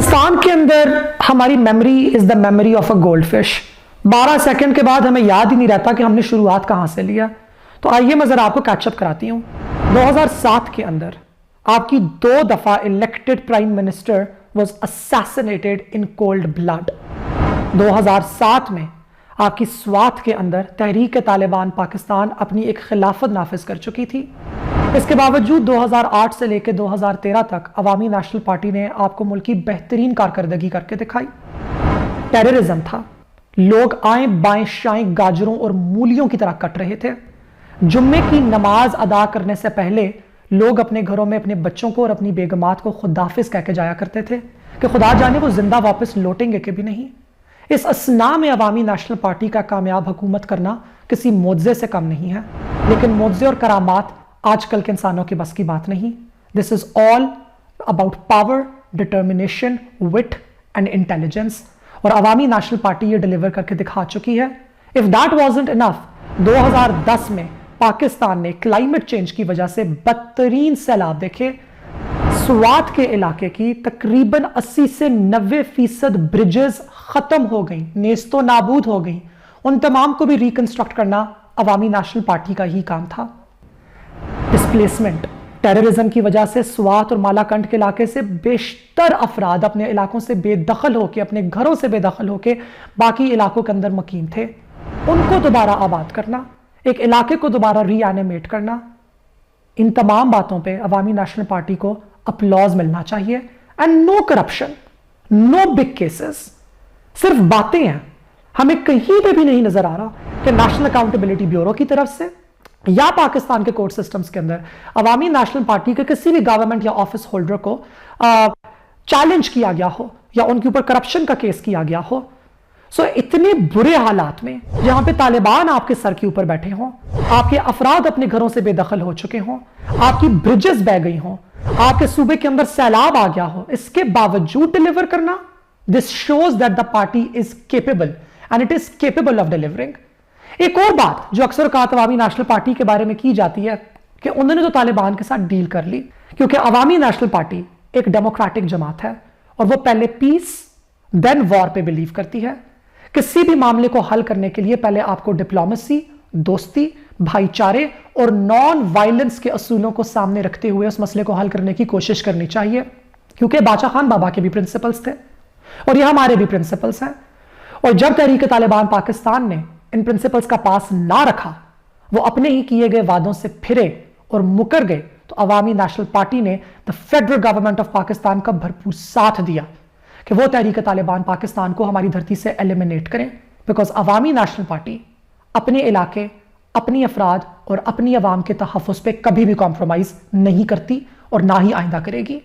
پاکستان کے اندر ہماری memory is the memory of a gold fish. 12 second کے بعد ہمیں یاد ہی نہیں رہتا کہ ہم نے شروعات کہاں سے لیا. تو آئیے میں ذرا آپ کو کیچ اپ کراتی ہوں. 2007 کے اندر آپ کی 2 دفعہ elected prime minister was assassinated in cold blood. 2007 میں آپ کی سوات کے اندر تحریک طالبان پاکستان اپنی ایک خلافت نافذ کر چکی تھی. اس کے باوجود 2008 سے لے کے 2013 تک عوامی نیشنل پارٹی نے آپ کو ملک کی بہترین کارکردگی کر کے دکھائی. ٹیررزم تھا، لوگ آئیں بائیں شائیں گاجروں اور مولیوں کی طرح کٹ رہے تھے. جمعے کی نماز ادا کرنے سے پہلے لوگ اپنے گھروں میں اپنے بچوں کو اور اپنی بیگمات کو خداحافظ کہہ کے جایا کرتے تھے کہ خدا جانے وہ زندہ واپس لوٹیں گے کہ بھی نہیں. اس اسنا میں عوامی نیشنل پارٹی کا کامیاب حکومت کرنا کسی معجزے سے کم نہیں ہے، لیکن معجزے اور کرامات آج کل کے انسانوں کے بس کی بات نہیں. This is all about power, determination, wit and intelligence. اور عوامی نیشنل پارٹی یہ ڈیلیور کر کے دکھا چکی ہے. اف دیٹ وازنٹ انف، 2010 میں پاکستان نے کلائمیٹ چینج کی وجہ سے بدترین سیلاب دیکھے. سوات کے علاقے کی تقریباً 80 سے 90% برجز ختم ہو گئیں، نیست و نابود ہو گئیں. ان تمام کو بھی ریکنسٹرکٹ کرنا عوامی نیشنل پارٹی کا ہی کام تھا. ڈسپلیسمنٹ، ٹیررزم کی وجہ سے سوات اور مالاکنڈ کے علاقے سے بیشتر افراد اپنے علاقوں سے بے دخل ہو کے، اپنے گھروں سے بے دخل ہو کے باقی علاقوں کے اندر مقیم تھے. ان کو دوبارہ آباد کرنا، ایک علاقے کو دوبارہ ری اینیمیٹ کرنا، ان تمام باتوں پہ عوامی نیشنل پارٹی کو اپلاز ملنا چاہیے. And no corruption, no big cases, صرف باتیں ہیں. ہمیں کہیں پہ بھی نہیں نظر آ رہا کہ نیشنل اکاؤنٹیبلٹی بیورو کی طرف سے یا پاکستان کے کورٹ سسٹمز کے اندر عوامی نیشنل پارٹی کے کسی بھی گورنمنٹ یا آفس ہولڈر کو چیلنج کیا گیا ہو یا ان کے اوپر کرپشن کا کیس کیا گیا ہو. سو اتنے برے حالات میں جہاں پہ طالبان آپ کے سر کے اوپر بیٹھے ہوں، آپ کے افراد اپنے گھروں سے بے دخل ہو چکے ہوں، آپ کی برجز بہ گئی ہوں، آپ کے صوبے کے اندر سیلاب آ گیا ہو، اس کے باوجود ڈیلیور کرنا، this shows that the party is capable and it is capable of delivering. ایک اور بات جو اکثر اوقات عوامی نیشنل پارٹی کے بارے میں کی جاتی ہے کہ انہوں نے تو طالبان کے ساتھ ڈیل کر لی، کیونکہ عوامی نیشنل پارٹی ایک ڈیموکریٹک جماعت ہے اور وہ پہلے پیس دین وار پہ بلیو کرتی ہے. کسی بھی معاملے کو حل کرنے کے لیے پہلے آپ کو ڈپلومیسی، دوستی، بھائی چارے اور نان وائلنس کے اصولوں کو سامنے رکھتے ہوئے اس مسئلے کو حل کرنے کی کوشش کرنی چاہیے، کیونکہ باچا خان بابا کے بھی پرنسپلز تھے اور یہ ہمارے بھی پرنسپلز ہیں. اور جب تحریک طالبان پاکستان نے ان پرنسپلز کا پاس نہ رکھا، وہ اپنے ہی کیے گئے وعدوں سے پھرے اور مکر گئے، تو عوامی نیشنل پارٹی نے the federal government of Pakistan کا بھرپور ساتھ دیا کہ وہ تحریک طالبان پاکستان کو ہماری دھرتی سے ایلیمنیٹ کریں. بیکاز عوامی نیشنل پارٹی اپنے علاقے، اپنی افراد اور اپنی عوام کے تحفظ پہ کبھی بھی کمپرومائز نہیں کرتی اور نہ ہی آئندہ کرے گی.